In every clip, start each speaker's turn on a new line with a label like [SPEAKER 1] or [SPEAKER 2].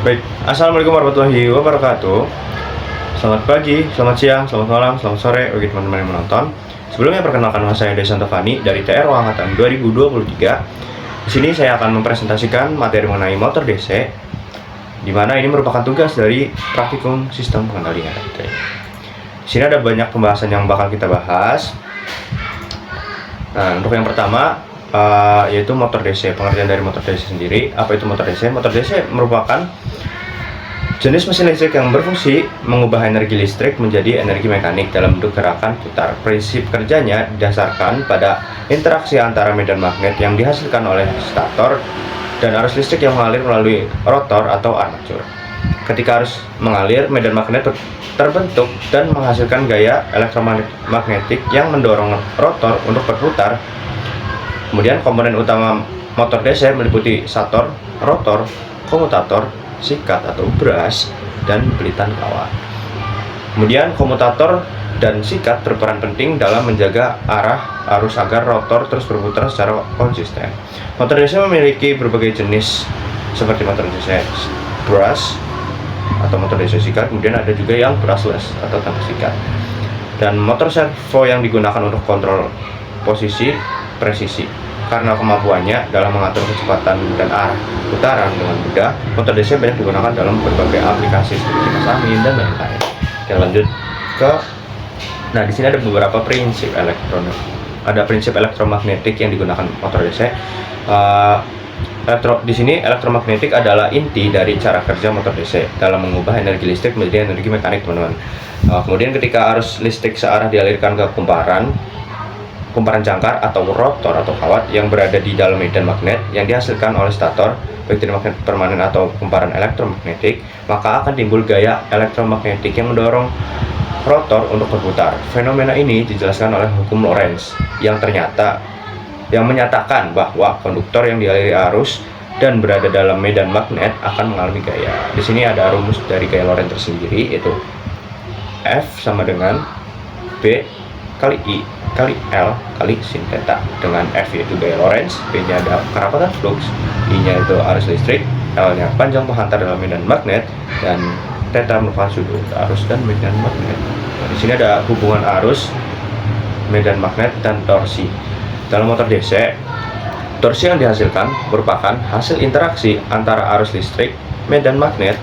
[SPEAKER 1] Baik, assalamualaikum warahmatullahi wabarakatuh. Selamat pagi, selamat siang, selamat malam, selamat sore bagi teman-teman yang menonton. Sebelumnya perkenalkan nama saya Desa Tafani dari TRO Angkatan 2023. Di sini saya akan mempresentasikan materi mengenai motor DC, di mana ini merupakan tugas dari praktikum sistem pengendalian elektrik. Di sini ada banyak pembahasan yang bakal kita bahas. Nah, untuk yang pertama yaitu motor DC, pengertian dari motor DC sendiri. Apa itu motor DC? Motor DC merupakan jenis mesin listrik yang berfungsi mengubah energi listrik menjadi energi mekanik dalam bentuk gerakan putar. Prinsip kerjanya didasarkan pada interaksi antara medan magnet yang dihasilkan oleh stator dan arus listrik yang mengalir melalui rotor atau armatur. Ketika arus mengalir, medan magnet terbentuk dan menghasilkan gaya elektromagnetik yang mendorong rotor untuk berputar. Kemudian komponen utama motor DC meliputi stator, rotor, komutator, sikat atau brush, dan belitan kawat. Kemudian komutator dan sikat berperan penting dalam menjaga arah arus agar rotor terus berputar secara konsisten. Motor DC memiliki berbagai jenis seperti motor DC brush atau motor DC sikat, kemudian ada juga yang brushless atau tanpa sikat. Dan motor servo yang digunakan untuk kontrol posisi presisi. Karena kemampuannya dalam mengatur kecepatan dan arah putaran dengan mudah, motor DC banyak digunakan dalam berbagai aplikasi seperti kipas angin dan lain-lain. Kita lanjut ke, nah di sini ada beberapa prinsip prinsip elektromagnetik yang digunakan motor DC. Di sini elektromagnetik adalah inti dari cara kerja motor DC dalam mengubah energi listrik menjadi energi mekanik, teman-teman. Kemudian ketika arus listrik searah dialirkan ke kumparan jangkar atau rotor atau kawat yang berada di dalam medan magnet yang dihasilkan oleh stator, baik dari magnet permanen atau kumparan elektromagnetik, maka akan timbul gaya elektromagnetik yang mendorong rotor untuk berputar. Fenomena ini dijelaskan oleh hukum Lorentz yang menyatakan bahwa konduktor yang dialiri arus dan berada dalam medan magnet akan mengalami gaya. Di sini ada rumus dari gaya Lorentz tersendiri, yaitu F sama dengan B kali I kali L kali sin theta, dengan F yaitu gaya Lorentz, B nya ada kerapatan flux, I nya itu arus listrik, L nya panjang penghantar dalam medan magnet, dan theta merupakan sudut arus dan medan magnet. Nah, di sini ada hubungan arus, medan magnet, dan torsi. Dalam motor DC, torsi yang dihasilkan merupakan hasil interaksi antara arus listrik, medan magnet,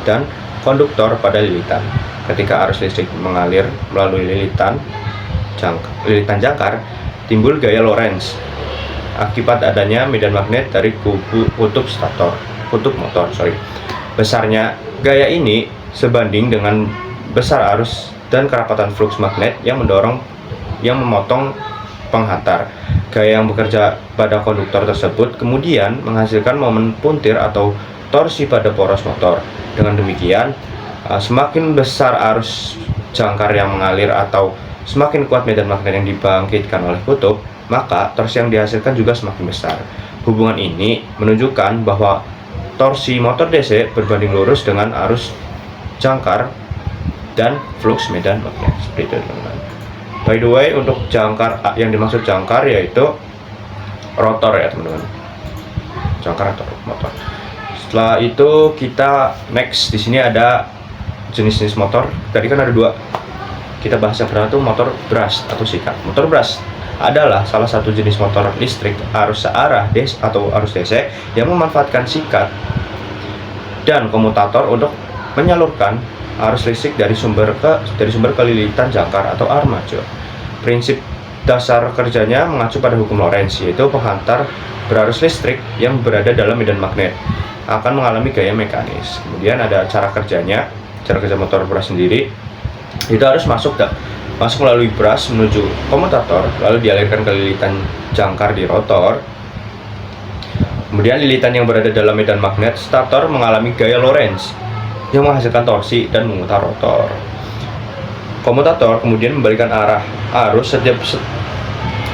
[SPEAKER 1] dan konduktor pada lilitan. Ketika arus listrik mengalir melalui lilitan jangkar, timbul gaya Lorentz akibat adanya medan magnet dari kutub motor. Besarnya gaya ini sebanding dengan besar arus dan kerapatan flux magnet yang memotong penghantar. Gaya yang bekerja pada konduktor tersebut kemudian menghasilkan momen puntir atau torsi pada poros motor. Dengan demikian, semakin besar arus jangkar yang mengalir atau semakin kuat medan magnet yang dibangkitkan oleh kutub, maka torsi yang dihasilkan juga semakin besar. Hubungan ini menunjukkan bahwa torsi motor DC berbanding lurus dengan arus jangkar dan flux medan magnet. Seperti itu, teman-teman. By the way, untuk jangkar, yang dimaksud jangkar yaitu rotor ya, teman-teman. Jangkar atau motor. Setelah itu kita next, di sini ada jenis-jenis motor. Tadi kan ada dua. Kita bahas yang pertama itu motor brush atau sikat. Motor brush adalah salah satu jenis motor listrik arus searah atau arus DC yang memanfaatkan sikat dan komutator untuk menyalurkan arus listrik dari sumber ke lilitan jangkar atau armatur. Prinsip dasar kerjanya mengacu pada hukum Lorentz, yaitu penghantar berarus listrik yang berada dalam medan magnet akan mengalami gaya mekanis. Kemudian ada cara kerja motor brush sendiri. Itu harus masuk melalui brush menuju komutator, lalu dialirkan ke lilitan jangkar di rotor. Kemudian lilitan yang berada dalam medan magnet stator mengalami gaya Lorentz yang menghasilkan torsi dan memutar rotor. Komutator kemudian membalikan arah arus setiap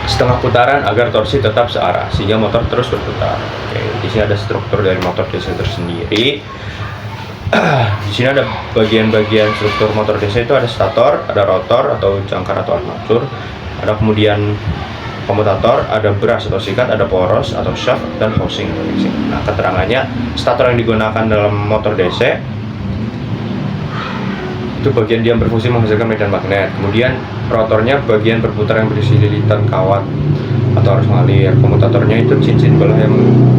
[SPEAKER 1] setengah putaran agar torsi tetap searah sehingga motor terus berputar. Oke, di sini ada struktur dari motor DC tersendiri. Di sini ada bagian-bagian struktur motor DC, itu ada stator, ada rotor atau jangkar atau armatur, ada kemudian komutator, ada brush atau sikat, ada poros atau shaft, dan housing. Nah, keterangannya, stator yang digunakan dalam motor DC itu bagian dia berfungsi menghasilkan medan magnet. Kemudian rotornya bagian berputar yang berisi lilitan kawat atau arus mengalir. Komutatornya itu cincin belah yang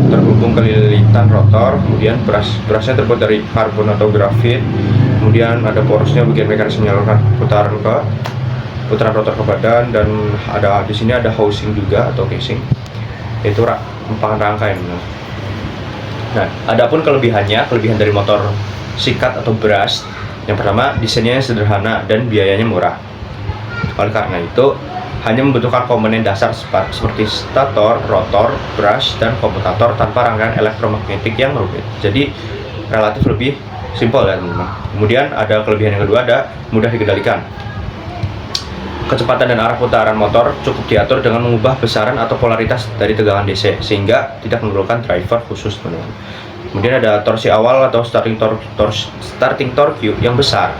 [SPEAKER 1] terhubung ke lilitan rotor. Kemudian brushnya terbuat dari karbon atau grafit. Kemudian ada porosnya, bagian mekanisme menyalurkan putaran rotor ke badan, dan ada di sini ada housing juga atau casing, itu rangkaian. Nah, adapun kelebihan dari motor sikat atau brush, yang pertama, desainnya sederhana dan biayanya murah. Oleh karena itu, hanya membutuhkan komponen dasar seperti stator, rotor, brush, dan komutator tanpa rangkaian elektromagnetik yang rumit. Jadi relatif lebih simpel ya teman-teman. Kemudian ada kelebihan yang kedua, ada mudah dikendalikan. Kecepatan dan arah putaran motor cukup diatur dengan mengubah besaran atau polaritas dari tegangan DC, sehingga tidak memerlukan driver khusus, teman-teman. Kemudian ada torsi awal atau starting torque yang besar.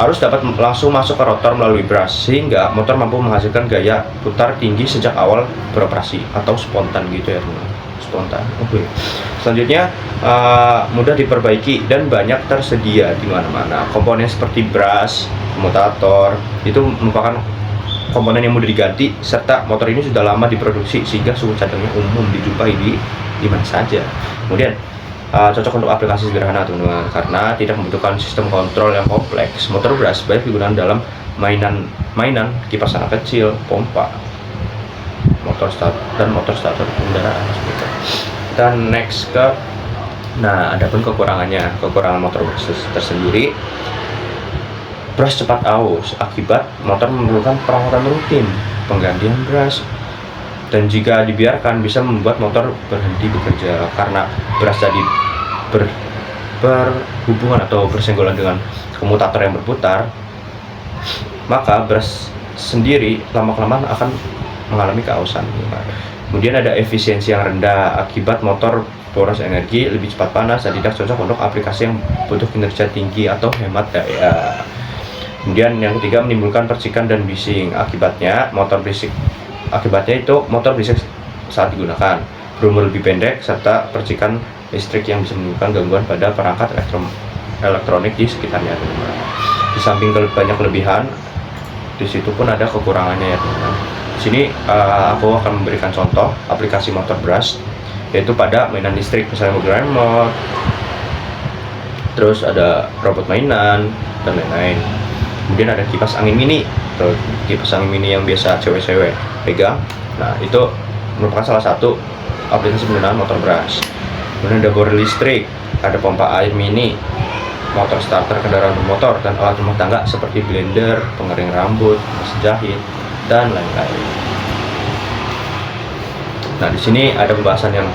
[SPEAKER 1] Arus dapat langsung masuk ke rotor melalui brush, sehingga motor mampu menghasilkan gaya putar tinggi sejak awal beroperasi, atau spontan gitu ya teman-teman. Spontan. Oke. Selanjutnya, mudah diperbaiki dan banyak tersedia di mana-mana. Komponen seperti brush, komutator itu merupakan komponen yang mudah diganti, serta motor ini sudah lama diproduksi sehingga suhu cadangnya umum dijumpai di mana saja. Kemudian cocok untuk aplikasi sederhana teman-teman, karena tidak membutuhkan sistem kontrol yang kompleks. Motor brush baik digunakan dalam mainan kipas anak kecil, pompa, motor starter kendaraan. Kita next ke, nah adapun kekurangan motor brush tersendiri. Brush cepat aus akibat motor memerlukan perawatan rutin, penggantian brush, dan jika dibiarkan bisa membuat motor berhenti bekerja karena brush tadi berhubungan atau bersenggolan dengan komutator yang berputar. Maka brush sendiri lama-kelamaan akan mengalami keausan. Kemudian ada efisiensi yang rendah akibat motor boros energi, lebih cepat panas, dan tidak cocok untuk aplikasi yang butuh kinerja tinggi atau hemat daya. Kemudian yang ketiga, menimbulkan percikan dan bising. Akibatnya motor berisik saat digunakan, berumur lebih pendek, serta percikan listrik yang bisa menimbulkan gangguan pada perangkat elektronik di sekitarnya. Di samping banyak kelebihan, di situ pun ada kekurangannya ya teman-teman. Di sini aku akan memberikan contoh aplikasi motor brush, yaitu pada mainan listrik, misalnya mobil remote, terus ada robot mainan dan lain-lain. Kemudian ada kipas angin mini, yang biasa cewek-cewek pegang. Nah, itu merupakan salah satu aplikasi penggunaan motor brush. Kemudian ada bor listrik, ada pompa air mini, motor starter kendaraan bermotor, dan alat rumah tangga seperti blender, pengering rambut, mesin jahit, dan lain-lain. Nah, di sini ada pembahasan yang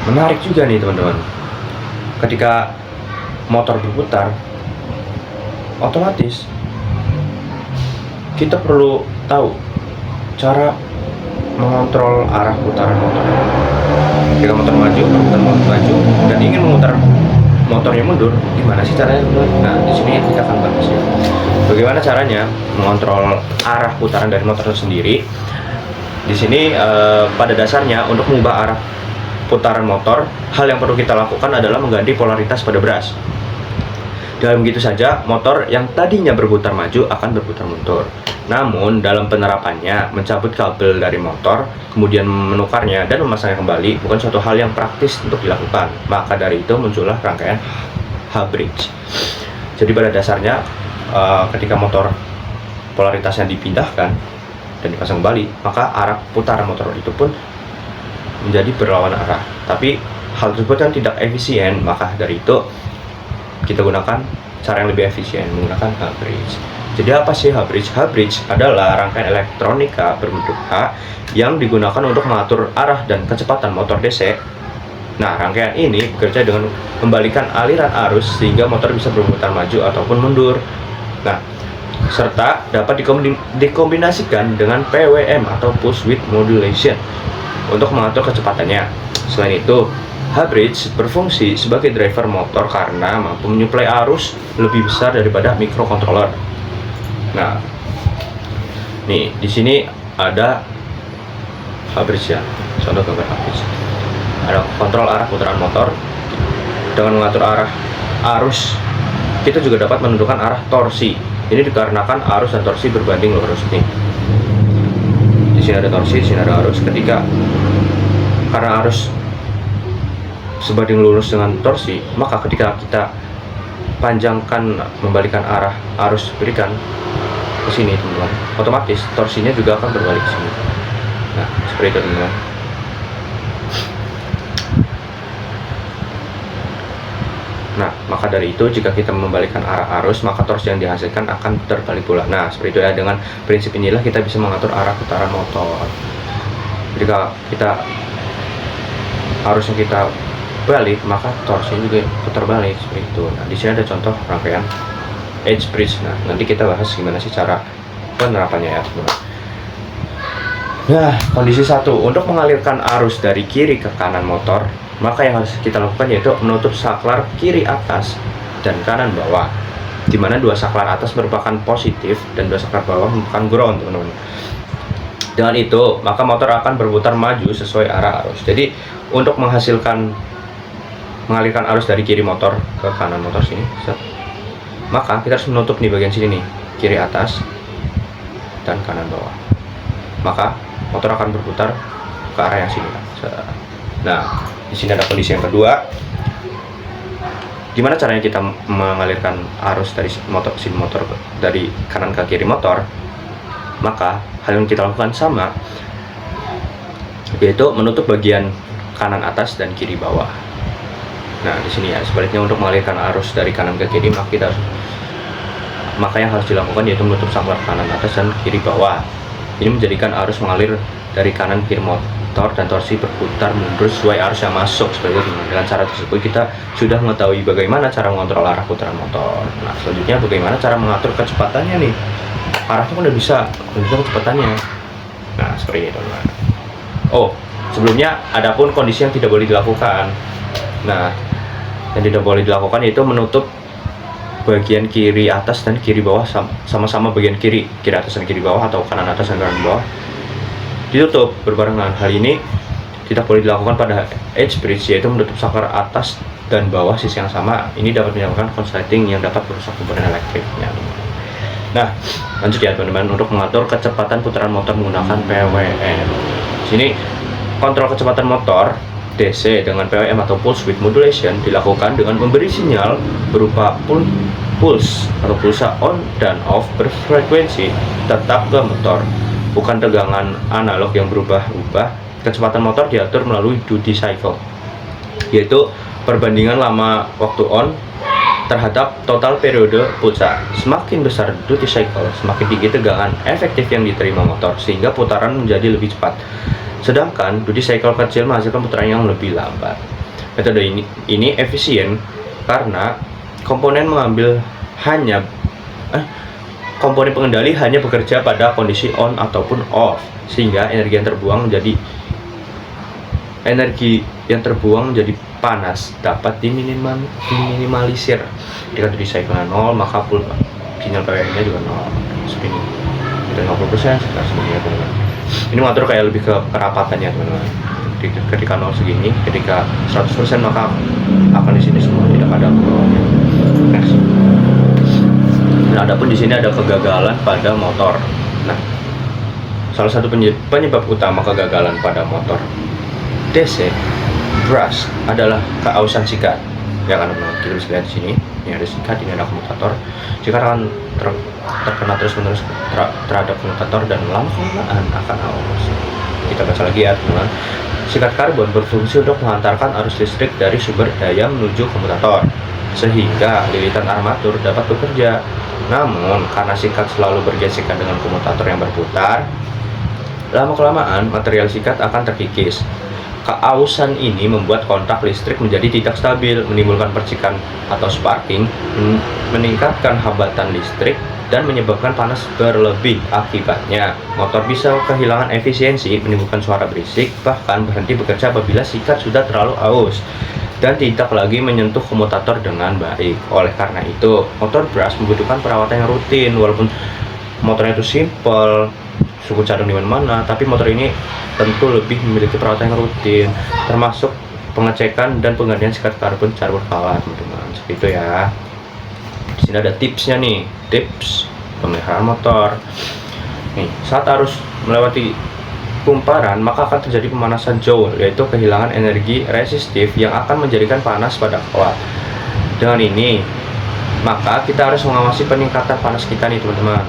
[SPEAKER 1] menarik juga nih teman-teman. Ketika motor berputar, otomatis kita perlu tahu cara mengontrol arah putaran motor. Ketika motor maju dan ingin memutar motornya mundur, gimana sih caranya? Nah, di sini kita akan bahas ya. Bagaimana caranya mengontrol arah putaran dari motor itu sendiri. Di sini pada dasarnya untuk mengubah arah putaran motor, hal yang perlu kita lakukan adalah mengganti polaritas pada brush. Dalam begitu saja, motor yang tadinya berputar maju akan berputar mundur. Namun, dalam penerapannya, mencabut kabel dari motor, kemudian menukarnya dan memasangnya kembali bukan suatu hal yang praktis untuk dilakukan. Maka dari itu muncullah rangkaian H-bridge. Jadi pada dasarnya, ketika motor polaritasnya dipindahkan dan dipasang kembali, maka arah putaran motor itu pun menjadi berlawanan arah. Tapi hal tersebut kan tidak efisien, maka dari itu kita gunakan cara yang lebih efisien, menggunakan H-bridge. Jadi apa sih H-bridge? H-bridge adalah rangkaian elektronika berbentuk H yang digunakan untuk mengatur arah dan kecepatan motor DC. Nah, rangkaian ini bekerja dengan membalikan aliran arus sehingga motor bisa berputar maju ataupun mundur. Nah, serta dapat dikombinasikan dengan PWM atau push width modulation untuk mengatur kecepatannya. Selain itu, H-bridge berfungsi sebagai driver motor karena mampu menyuplai arus lebih besar daripada microcontroller. Nah, Nih, di sini ada habris ya, contoh gambar habris. Ada kontrol arah putaran motor. Dengan mengatur arah arus, kita juga dapat menentukan arah torsi. Ini dikarenakan arus dan torsi berbanding lurus nih. Di sini ada torsi, di sini ada arus. Karena arus sebanding lurus dengan torsi, maka ketika kita panjangkan, membalikkan arah arus berikan ke sini teman-teman, otomatis torsinya juga akan berbalik ke sini. Nah, seperti itu teman-teman. Nah, maka dari itu jika kita membalikkan arah arus, maka torsi yang dihasilkan akan terbalik pula. Nah, seperti itu ya. Dengan prinsip inilah kita bisa mengatur arah putaran motor. Jika kita arusnya kita balik, maka torsinya juga putar balik seperti itu. Nah, di sini ada contoh rangkaian edge bridge. Nah, nanti kita bahas gimana sih cara penerapannya ya teman-teman. Nah, kondisi 1, untuk mengalirkan arus dari kiri ke kanan motor, maka yang harus kita lakukan yaitu menutup saklar kiri atas dan kanan bawah, di mana dua saklar atas merupakan positif dan dua saklar bawah merupakan ground teman-teman. Dengan itu, maka motor akan berputar maju sesuai arah arus. Jadi, untuk mengalirkan arus dari kiri motor ke kanan motor sini, maka kita harus menutup nih bagian sini nih, kiri atas dan kanan bawah. Maka motor akan berputar ke arah yang sini. Nah, di sini ada kondisi yang kedua. Gimana caranya kita mengalirkan arus dari motor dari kanan ke kiri motor? Maka hal yang kita lakukan sama, yaitu menutup bagian kanan atas dan kiri bawah. Nah, di sini ya, sebaliknya untuk mengalirkan arus dari kanan ke kiri, maka yang harus dilakukan yaitu menutup saklar kanan atas dan kiri bawah. Ini menjadikan arus mengalir dari kanan kiri motor dan torsi berputar mundur sesuai arus yang masuk seperti itu. Dengan cara tersebut kita sudah mengetahui bagaimana cara mengontrol arah putaran motor. Nah, selanjutnya bagaimana cara mengatur kecepatannya nih. Arahnya kan udah bisa kecepatannya. Nah, seperti itu teman-teman. Oh, sebelumnya adapun kondisi yang tidak boleh dilakukan. Nah, yang tidak boleh dilakukan yaitu menutup bagian kiri atas dan kiri bawah sama-sama bagian kiri atas dan kiri bawah, atau kanan atas dan kanan bawah ditutup berbarengan. Hal ini tidak boleh dilakukan pada edge bridge, yaitu menutup saklar atas dan bawah sisi yang sama. Ini dapat menyebabkan konsleting yang dapat merusak komponen elektriknya. Nah, lanjut ya teman-teman, untuk mengatur kecepatan putaran motor menggunakan PWM. Sini kontrol kecepatan motor DC dengan PWM atau pulse width modulation dilakukan dengan memberi sinyal berupa pulse atau pulsa on dan off berfrekuensi tetap ke motor, bukan tegangan analog yang berubah-ubah. Kecepatan motor diatur melalui duty cycle, yaitu perbandingan lama waktu on terhadap total periode pulsa. Semakin besar duty cycle, semakin tinggi tegangan efektif yang diterima motor, sehingga putaran menjadi lebih cepat. Sedangkan duty cycle kecil menghasilkan putaran yang lebih lambat. Metode ini efisien karena komponen pengendali hanya bekerja pada kondisi on ataupun off, sehingga energi yang terbuang menjadi panas dapat diminimalisir. Jika duty cycle 0, maka sinyal PWM-nya juga 0. Seperti ini. Kita 50% sebenarnya teman-teman. Ini mengatur kayak lebih ke kerapatannya teman-teman. Ketika 0 segini, ketika 100% maka akan di sini semua, tidak ada bawahnya. Next. Nah, adapun di sini ada kegagalan pada motor. Nah, salah satu penyebab utama kegagalan pada motor DC brush adalah keausan sikat. Ya kan teman-teman, kita bisa lihat di sini. Ini ada sikat, ini ada komutator. Jika akan terkena terus-menerus terhadap komutator dan lama-kelamaan akan aus. Kita baca lagi ya teman-teman. Sikat karbon berfungsi untuk mengantarkan arus listrik dari sumber daya menuju komutator, sehingga lilitan armatur dapat bekerja. Namun karena sikat selalu bergesekan dengan komutator yang berputar, lama-kelamaan material sikat akan terkikis. Keausan ini membuat kontak listrik menjadi tidak stabil, menimbulkan percikan atau sparking, meningkatkan hambatan listrik, dan menyebabkan panas berlebih. Akibatnya, motor bisa kehilangan efisiensi, menimbulkan suara berisik, bahkan berhenti bekerja apabila sikat sudah terlalu aus dan tidak lagi menyentuh komutator dengan baik. Oleh karena itu, motor brush membutuhkan perawatan yang rutin. Walaupun motornya itu simple, suku cadang di mana-mana, tapi motor ini tentu lebih memiliki perawatan yang rutin, termasuk pengecekan dan penggantian sikat karbon secara berkala, teman-teman. Seperti itu ya. Di sini ada tipsnya nih, tips pemeliharaan motor. Nih, saat arus melewati kumparan, maka akan terjadi pemanasan joule, yaitu kehilangan energi resistif yang akan menjadikan panas pada kawat. Dengan ini, maka kita harus mengawasi peningkatan panas kita nih, teman-teman.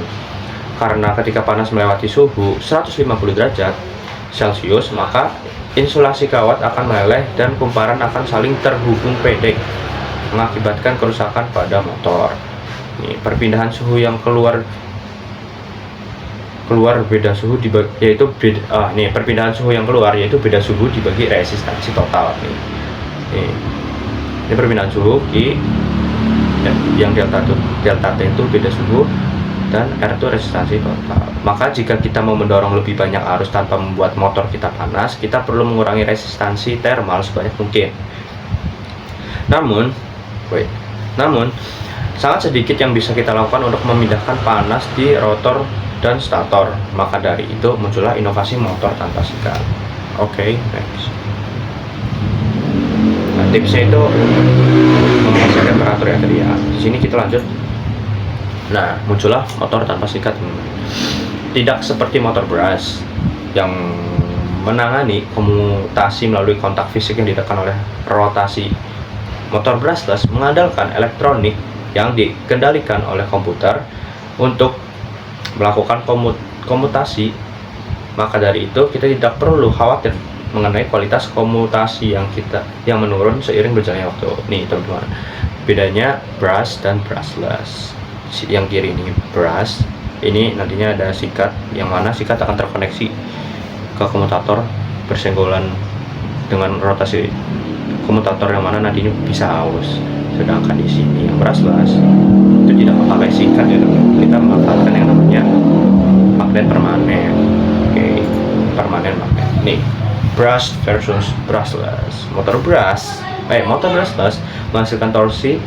[SPEAKER 1] Karena ketika panas melewati suhu 150 derajat Celcius, maka insulasi kawat akan meleleh dan kumparan akan saling terhubung pendek, mengakibatkan kerusakan pada motor. Nih, perpindahan suhu yang keluar beda suhu yaitu perpindahan suhu yang keluar yaitu beda suhu dibagi resistansi total nih. Ini perpindahan suhu Q yang delta T itu beda suhu dan R itu resistansi total. Maka jika kita mau mendorong lebih banyak arus tanpa membuat motor kita panas, kita perlu mengurangi resistansi thermal sebanyak mungkin. Namun sangat sedikit yang bisa kita lakukan untuk memindahkan panas di rotor dan stator. Maka dari itu muncullah inovasi motor tanpa sikat. Oke, next. Nah, tipsnya itu menguasai temperatur ya tadi ya. Di sini kita lanjut. Nah, muncullah motor tanpa sikat. Tidak seperti motor brush yang menangani komutasi melalui kontak fisik yang ditekan oleh rotasi. Motor brushless mengandalkan elektronik yang dikendalikan oleh komputer untuk melakukan komutasi. Maka dari itu kita tidak perlu khawatir mengenai kualitas komutasi yang menurun seiring berjalannya waktu. Nih teman-teman, bedanya brush dan brushless. Yang kiri ini brush, ini nantinya ada sikat, yang mana sikat akan terkoneksi ke komutator bersenggolan dengan rotasi komutator, yang mana nantinya bisa aus. Sedangkan di sini yang brushless itu tidak memakai sikat ya teman-teman. Kita memanfaatkan yang namanya magnet permanen. Oke, permanen magnet. Nih, brush versus brushless. Motor brushless menghasilkan torsi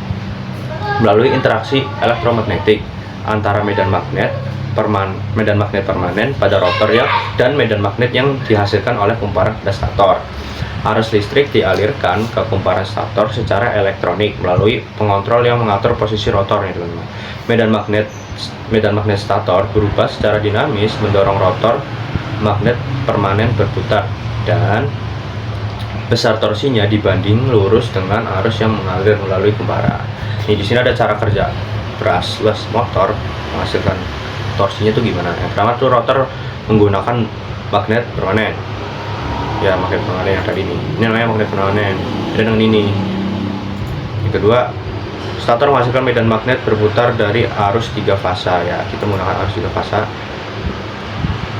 [SPEAKER 1] melalui interaksi elektromagnetik antara medan magnet permanen pada rotor dan medan magnet yang dihasilkan oleh kumparan pada stator. Arus listrik dialirkan ke kumparan stator secara elektronik melalui pengontrol yang mengatur posisi rotor nih teman-teman. Medan magnet stator berubah secara dinamis mendorong rotor magnet permanen berputar, dan besar torsinya dibanding lurus dengan arus yang mengalir melalui kumparan. Nih, di sini ada cara kerja brushless motor menghasilkan torsinya itu gimana. Yang pertama tuh rotor menggunakan magnet permanen. Ya, magnet permanen yang tadi ini namanya magnet permanen, dan yang ini. Yang kedua, stator menghasilkan medan magnet berputar dari arus 3 fasa ya. Kita menggunakan arus 3 fasa,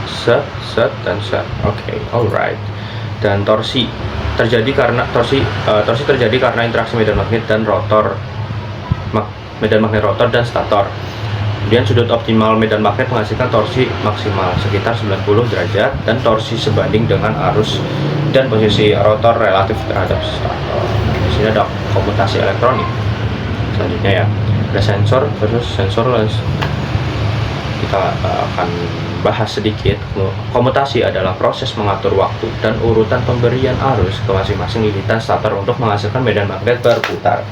[SPEAKER 1] set dan set. Oke, alright. Dan torsi terjadi karena interaksi medan magnet dan rotor, medan magnet rotor dan stator. Kemudian sudut optimal medan magnet menghasilkan torsi maksimal sekitar 90 derajat dan torsi sebanding dengan arus dan posisi rotor relatif terhadap stator. Di sini ada komutasi elektronik. Selanjutnya ya, ada sensor versus sensorless. Kita akan bahas sedikit. Komutasi adalah proses mengatur waktu dan urutan pemberian arus ke masing-masing lilitan stator untuk menghasilkan medan magnet berputar.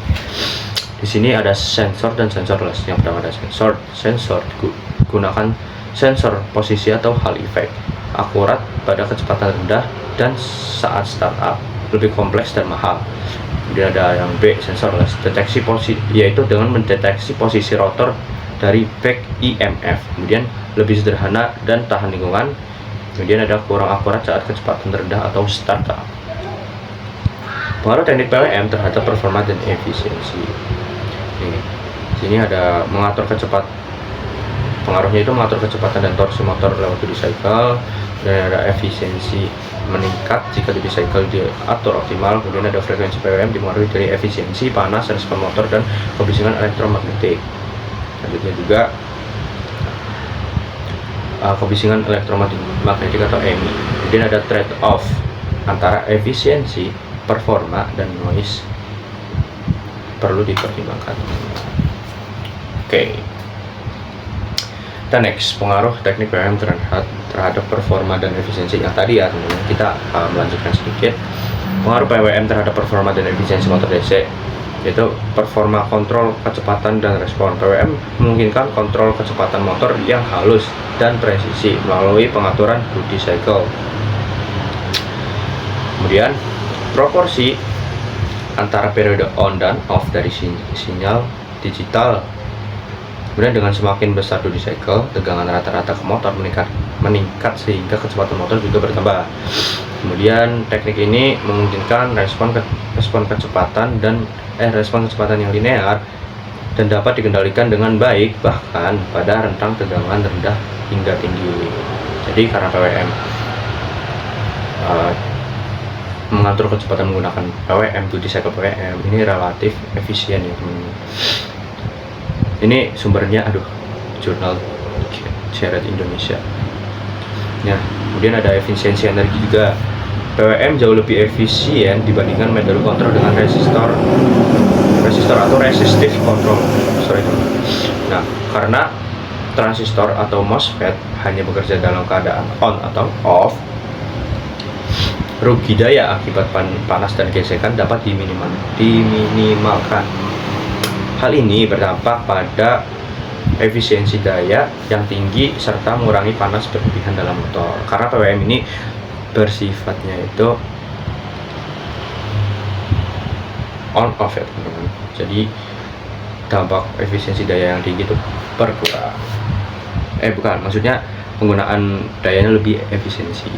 [SPEAKER 1] Di sini ada sensor dan sensorless. Yang pertama ada sensor gunakan sensor posisi atau Hall effect, akurat pada kecepatan rendah dan saat startup, lebih kompleks dan mahal. Kemudian ada yang B, sensorless, deteksi posisi, yaitu dengan mendeteksi posisi rotor dari back EMF. Kemudian lebih sederhana dan tahan lingkungan. Kemudian ada kurang akurat saat kecepatan rendah atau startup. Pengaruh teknik PWM terhadap performa dan efisiensi. Ini, sini ada pengaruhnya itu mengatur kecepatan dan torsi motor lewat duty cycle, dan ada efisiensi meningkat jika duty cycle diatur optimal. Kemudian ada frekuensi PWM dipengaruhi dari efisiensi, panas, respon motor, dan kebisingan elektromagnetik. Selanjutnya juga kebisingan elektromagnetik atau EMI. Kemudian ada trade off antara efisiensi, performa, dan noise, perlu dipertimbangkan. Oke. Kita next, pengaruh teknik PWM terhadap performa dan efisiensi. Yang tadi ya teman-teman, kita melanjutkan sedikit. Pengaruh PWM terhadap performa dan efisiensi motor DC, yaitu performa, kontrol kecepatan dan respon. PWM memungkinkan kontrol kecepatan motor yang halus dan presisi melalui pengaturan duty cycle. Kemudian proporsi antara periode on dan off dari sinyal digital. Kemudian dengan semakin besar duty cycle, tegangan rata-rata ke motor meningkat sehingga kecepatan motor juga bertambah. Kemudian teknik ini memungkinkan respon kecepatan yang linear dan dapat dikendalikan dengan baik bahkan pada rentang tegangan rendah hingga tinggi. Jadi karena PWM mengatur kecepatan menggunakan PWM, duty cycle PWM ini relatif efisien ya teman-teman. Ini sumbernya jurnal Seret Indonesia. Nah, kemudian ada efisiensi energi juga. PWM jauh lebih efisien dibandingkan metode kontrol dengan resistor atau resistive control. Nah, karena transistor atau MOSFET hanya bekerja dalam keadaan on atau off, rugi daya akibat panas dan gesekan dapat diminimalkan. Hal ini berdampak pada efisiensi daya yang tinggi serta mengurangi panas berlebihan dalam motor. Karena PWM ini bersifatnya itu on off ya teman-teman. Jadi dampak efisiensi daya yang tinggi itu berkurang. Maksudnya penggunaan dayanya lebih efisiensi.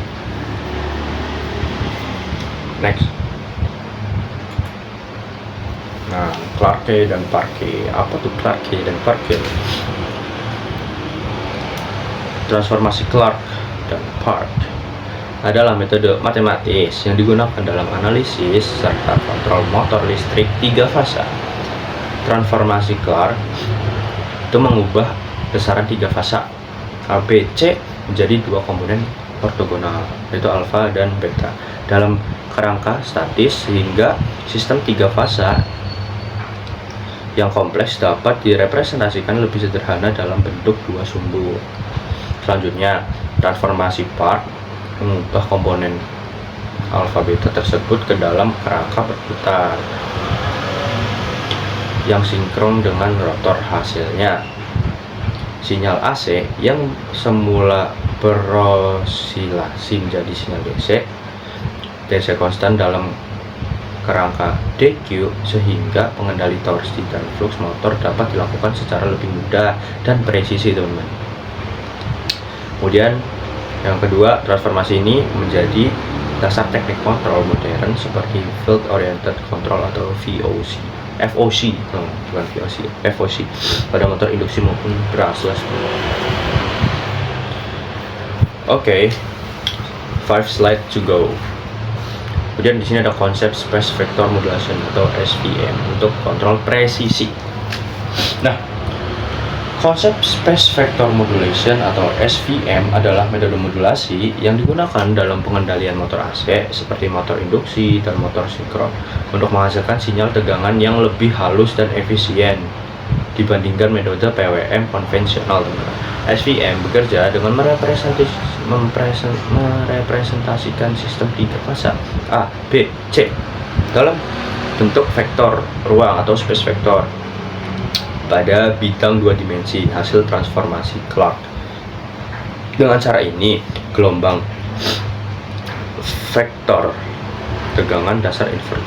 [SPEAKER 1] Next. Nah, Clarke dan Parke. Apa tuh Clarke dan Parke? Transformasi Clarke dan Parke adalah metode matematis yang digunakan dalam analisis serta kontrol motor listrik 3 fasa. Transformasi Clarke itu mengubah besaran 3 fasa A, B, C menjadi 2 komponen ortogonal, yaitu alfa dan beta, dalam kerangka statis sehingga sistem 3 fasa yang kompleks dapat direpresentasikan lebih sederhana dalam bentuk 2 sumbu. Selanjutnya, transformasi Parke mengubah komponen alfa beta tersebut ke dalam kerangka berputar yang sinkron dengan rotor. Hasilnya, sinyal AC yang semula berosilasi menjadi sinyal DC konstan dalam kerangka DQ, sehingga pengendali torsi dan flux motor dapat dilakukan secara lebih mudah dan presisi teman-teman. Kemudian yang kedua, transformasi ini menjadi dasar teknik kontrol modern seperti Field Oriented Control atau FOC pada motor induksi maupun brushless. Oke, 5 slide to go. Kemudian di sini ada konsep space vector modulation atau SVM untuk kontrol presisi. Nah, konsep space vector modulation atau SVM adalah metode modulasi yang digunakan dalam pengendalian motor AC seperti motor induksi dan motor sinkron untuk menghasilkan sinyal tegangan yang lebih halus dan efisien dibandingkan metode PWM konvensional. SVM bekerja dengan merepresentasikan sistem 3 fasa A, B, C dalam bentuk vektor ruang atau space vector pada bidang 2 dimensi hasil transformasi Clarke. Dengan cara ini, gelombang vektor tegangan dasar inverter.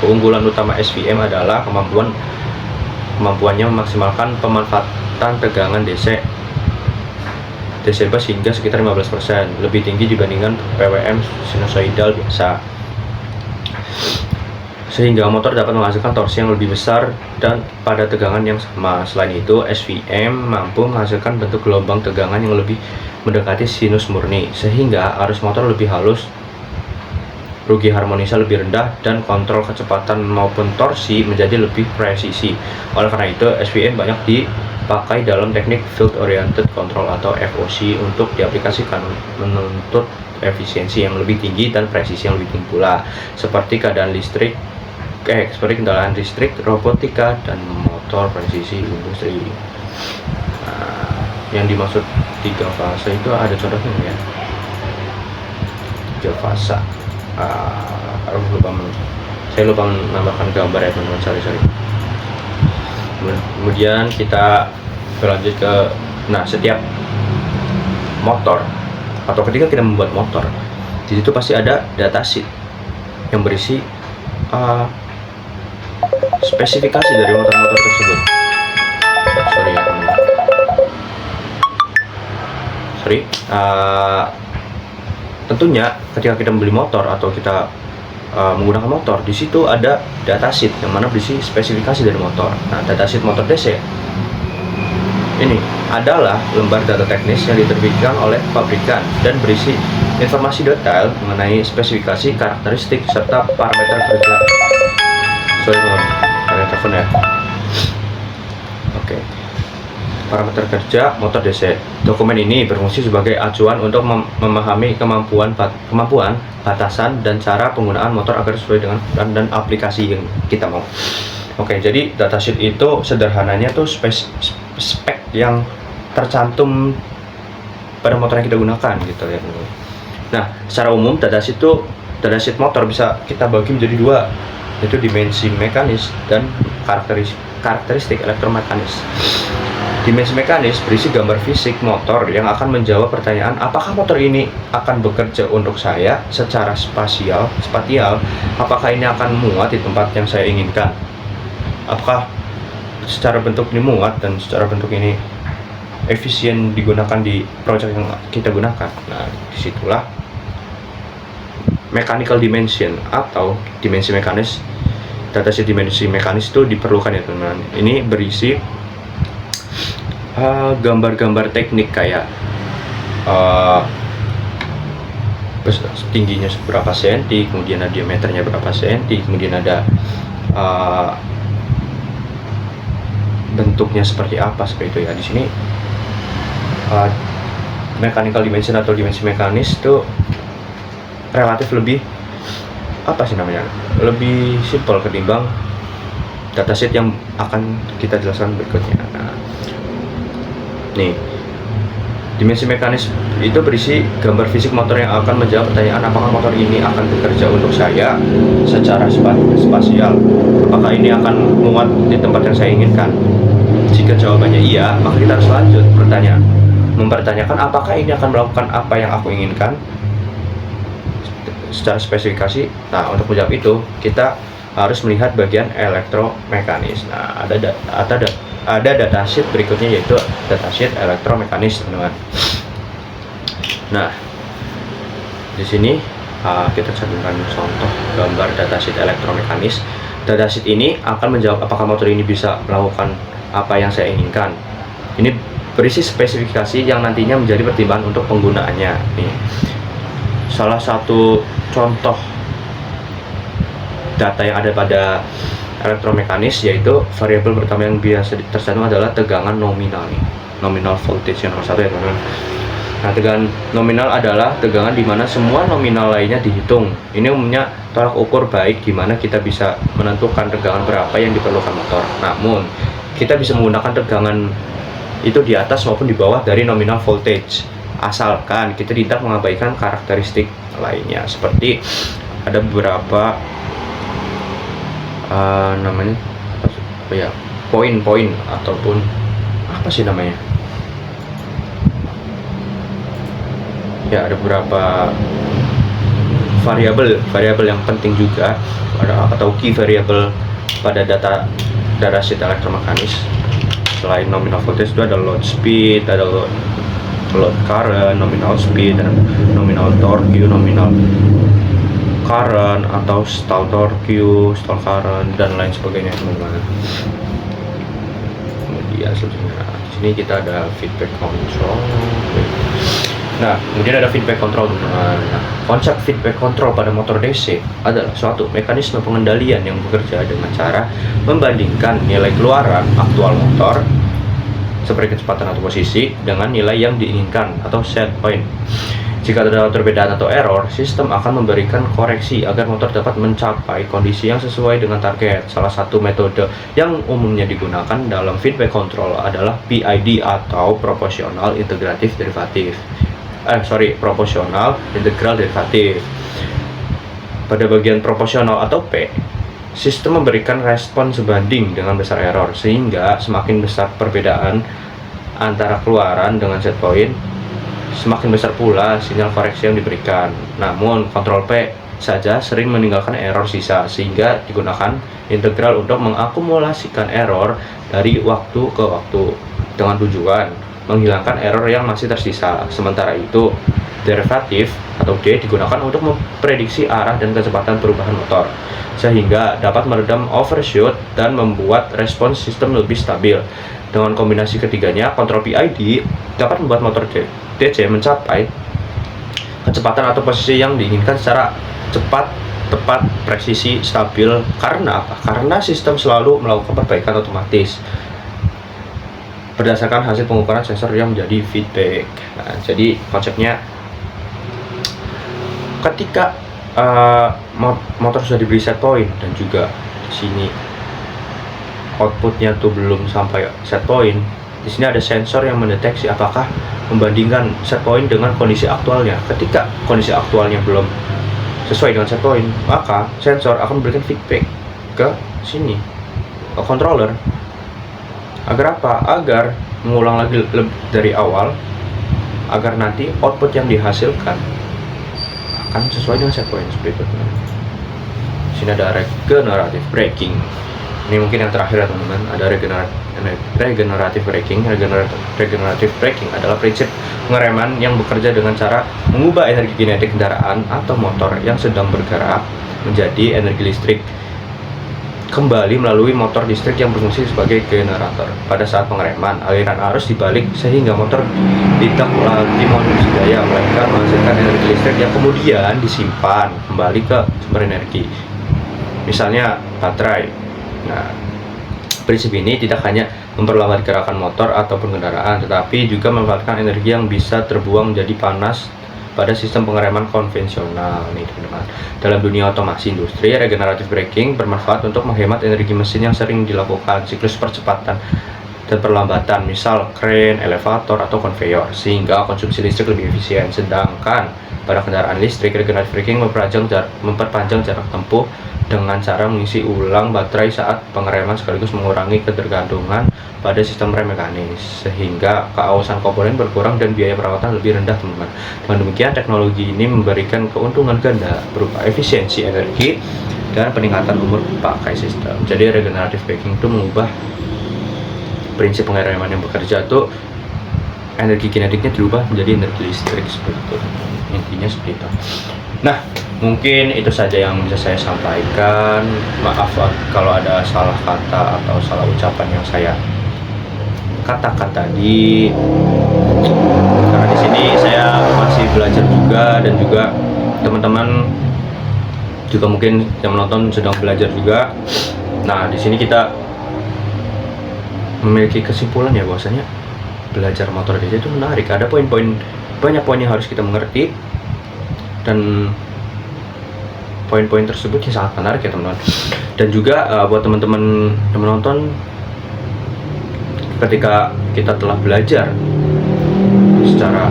[SPEAKER 1] Keunggulan utama SVM adalah kemampuannya memaksimalkan pemanfaatan tegangan DC bus hingga sekitar 15%, lebih tinggi dibandingkan PWM sinusoidal biasa, sehingga motor dapat menghasilkan torsi yang lebih besar dan pada tegangan yang sama. Selain itu, SVM mampu menghasilkan bentuk gelombang tegangan yang lebih mendekati sinus murni, sehingga arus motor lebih halus, rugi harmonisnya lebih rendah, dan kontrol kecepatan maupun torsi menjadi lebih presisi. Oleh karena itu, SVM banyak dipakai dalam teknik Field Oriented Control atau FOC untuk diaplikasikan menuntut efisiensi yang lebih tinggi dan presisi yang lebih tinggi pula, seperti kendaraan listrik, robotika, dan motor presisi industri. Nah, yang dimaksud 3 fase itu ada contohnya ya. 3 fase. Saya lupa menambahkan gambar ya teman-teman, sorry. Kemudian kita berlanjut ke, setiap motor atau ketika kita membuat motor, di situ pasti ada datasheet yang berisi spesifikasi dari motor-motor tersebut. Sorry ya teman-teman. Tentunya ketika kita membeli motor atau kita menggunakan motor, di situ ada datasheet yang mana berisi spesifikasi dari motor. Nah, datasheet motor DC ini adalah lembar data teknis yang diterbitkan oleh pabrikan dan berisi informasi detail mengenai spesifikasi, karakteristik, serta parameter kerja. Sorry teman, ada telepon ya. Oke. Parameter kerja motor DC. Dokumen ini berfungsi sebagai acuan untuk memahami kemampuan, batasan, dan cara penggunaan motor agar sesuai dengan dan aplikasi yang kita mau. Oke, jadi datasheet itu sederhananya tuh spek yang tercantum pada motor yang kita gunakan gitu ya. Nah, secara umum datasheet motor bisa kita bagi menjadi 2, yaitu dimensi mekanis dan karakteristik elektromekanis. Dimensi mekanis berisi gambar fisik motor yang akan menjawab pertanyaan apakah motor ini akan bekerja untuk saya secara spatial, apakah ini akan muat di tempat yang saya inginkan, apakah secara bentuk ini muat dan secara bentuk ini efisien digunakan di project yang kita gunakan. Nah, disitulah mechanical dimension atau dimensi mekanis. Datasheet dimensi mekanis itu diperlukan ya teman-teman. Ini berisi gambar-gambar teknik kayak tingginya berapa senti, kemudian ada diameternya berapa senti, kemudian ada bentuknya seperti apa, seperti itu ya. Di sini mechanical dimension atau dimensi mekanis itu relatif lebih lebih simple ketimbang datasheet yang akan kita jelaskan berikutnya. Nah, nih, dimensi mekanis itu berisi gambar fisik motor yang akan menjawab pertanyaan apakah motor ini akan bekerja untuk saya secara spasial, apakah ini akan muat di tempat yang saya inginkan. Jika jawabannya iya, maka kita harus lanjut mempertanyakan apakah ini akan melakukan apa yang aku inginkan secara spesifikasi. Nah, untuk menjawab itu kita harus melihat bagian elektromekanis. Nah, ada datasheet berikutnya, yaitu datasheet elektromekanis, teman-teman. Nah, di sini kita cantumkan contoh gambar datasheet elektromekanis. Datasheet ini akan menjawab apakah motor ini bisa melakukan apa yang saya inginkan. Ini berisi spesifikasi yang nantinya menjadi pertimbangan untuk penggunaannya. Nih, salah satu contoh data yang ada pada elektromekanis yaitu variabel pertama yang biasa tercantum adalah tegangan nominal nih. Nominal voltage yang nomor 1 ya teman-teman. Nah, tegangan nominal adalah tegangan di mana semua nominal lainnya dihitung. Ini umumnya tolak ukur baik di mana kita bisa menentukan tegangan berapa yang diperlukan motor. Namun, kita bisa menggunakan tegangan itu di atas maupun di bawah dari nominal voltage, asalkan kita tidak mengabaikan karakteristik lainnya. Seperti ada beberapa poin-poin ataupun apa sih namanya ya, ada beberapa variabel yang penting juga atau key variable pada datasheet elektromekanis. Selain nominal voltage itu ada load speed, ada load current, nominal speed, dan nominal torque, nominal current atau stall torque, stall current, dan lain sebagainya teman-teman. Kemudian selanjutnya di sini kita ada feedback control. Nah, kemudian ada feedback control teman-teman. Nah, konsep feedback control pada motor DC adalah suatu mekanisme pengendalian yang bekerja dengan cara membandingkan nilai keluaran aktual motor seperti kecepatan atau posisi dengan nilai yang diinginkan atau set point. Jika terdapat perbedaan atau error, sistem akan memberikan koreksi agar motor dapat mencapai kondisi yang sesuai dengan target. Salah satu metode yang umumnya digunakan dalam feedback control adalah PID atau Proportional Integrative Derivative. Proportional Integral Derivative. Pada bagian proporsional atau P, sistem memberikan respon sebanding dengan besar error, sehingga semakin besar perbedaan antara keluaran dengan set point, semakin besar pula sinyal koreksi yang diberikan. Namun, kontrol P saja sering meninggalkan error sisa, sehingga digunakan integral untuk mengakumulasikan error dari waktu ke waktu dengan tujuan menghilangkan error yang masih tersisa. Sementara itu, derivatif atau D digunakan untuk memprediksi arah dan kecepatan perubahan motor, sehingga dapat meredam overshoot dan membuat respons sistem lebih stabil. Dengan kombinasi ketiganya, kontrol PID dapat membuat motor DC mencapai kecepatan atau posisi yang diinginkan secara cepat, tepat, presisi, stabil. Karena apa? Karena sistem selalu melakukan perbaikan otomatis berdasarkan hasil pengukuran sensor yang menjadi feedback. Nah, jadi konsepnya ketika motor sudah diberi set point dan juga di sini outputnya tuh belum sampai set point, di sini ada sensor yang mendeteksi apakah membandingkan set point dengan kondisi aktualnya. Ketika kondisi aktualnya belum sesuai dengan set point, maka sensor akan memberikan feedback ke sini, ke controller. Agar apa? Agar mengulang lagi dari awal, agar nanti output yang dihasilkan akan sesuai dengan set point seperti itu. Di sini ada regenerative braking. Ini mungkin yang terakhir ya teman-teman, ada regenerative braking. Regenerative braking adalah prinsip pengereman yang bekerja dengan cara mengubah energi kinetik kendaraan atau motor yang sedang bergerak menjadi energi listrik kembali melalui motor listrik yang berfungsi sebagai generator. Pada saat pengereman, aliran arus dibalik sehingga motor tidak lagi mengonsumsi daya, melainkan menghasilkan energi listrik yang kemudian disimpan kembali ke sumber energi, misalnya baterai. Nah, prinsip ini tidak hanya memperlambat gerakan motor ataupun kendaraan, tetapi juga memanfaatkan energi yang bisa terbuang menjadi panas pada sistem pengereman konvensional. Nih teman-teman, dalam dunia otomasi industri, regenerative braking bermanfaat untuk menghemat energi mesin yang sering dilakukan siklus percepatan dan perlambatan, misal kren, elevator, atau konveyor, sehingga konsumsi listrik lebih efisien. Sedangkan pada kendaraan listrik, regenerative braking memperpanjang jarak tempuh dengan cara mengisi ulang baterai saat pengereman sekaligus mengurangi ketergantungan pada sistem rem mekanis, sehingga keawasan komponen berkurang dan biaya perawatan lebih rendah teman-teman. Dengan demikian, teknologi ini memberikan keuntungan ganda berupa efisiensi energi dan peningkatan umur pakai sistem. Jadi regenerative braking itu mengubah prinsip pengereman yang bekerja tuh energi kinetiknya dirubah menjadi energi listrik seperti itu. Intinya seperti itu. Nah, mungkin itu saja yang bisa saya sampaikan. Maaf kalau ada salah kata atau salah ucapan yang saya katakan tadi. Karena di sini saya masih belajar juga, dan juga teman-teman juga mungkin yang menonton sedang belajar juga. Nah, di sini kita memiliki kesimpulan ya bahwasanya belajar motor DC itu menarik. Ada banyak poin yang harus kita mengerti, dan poin-poin tersebut ya sangat menarik ya teman-teman. Dan juga buat teman-teman yang menonton, ketika kita telah belajar secara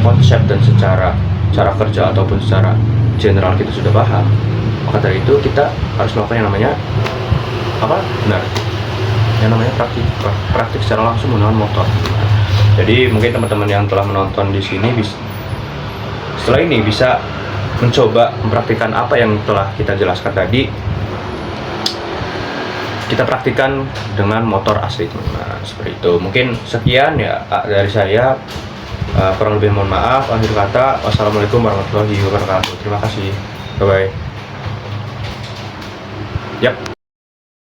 [SPEAKER 1] konsep dan secara cara kerja ataupun secara general kita sudah paham, maka dari itu kita harus melakukan yang namanya praktik secara langsung menggunakan motor. Jadi mungkin teman-teman yang telah menonton di sini setelah ini bisa mencoba mempraktikkan apa yang telah kita jelaskan tadi. Kita praktikkan dengan motor asli teman-teman. Seperti itu. Mungkin sekian ya dari saya. Kurang lebih mohon maaf. Akhir kata, wassalamualaikum warahmatullahi wabarakatuh. Terima kasih. Bye bye. Yap.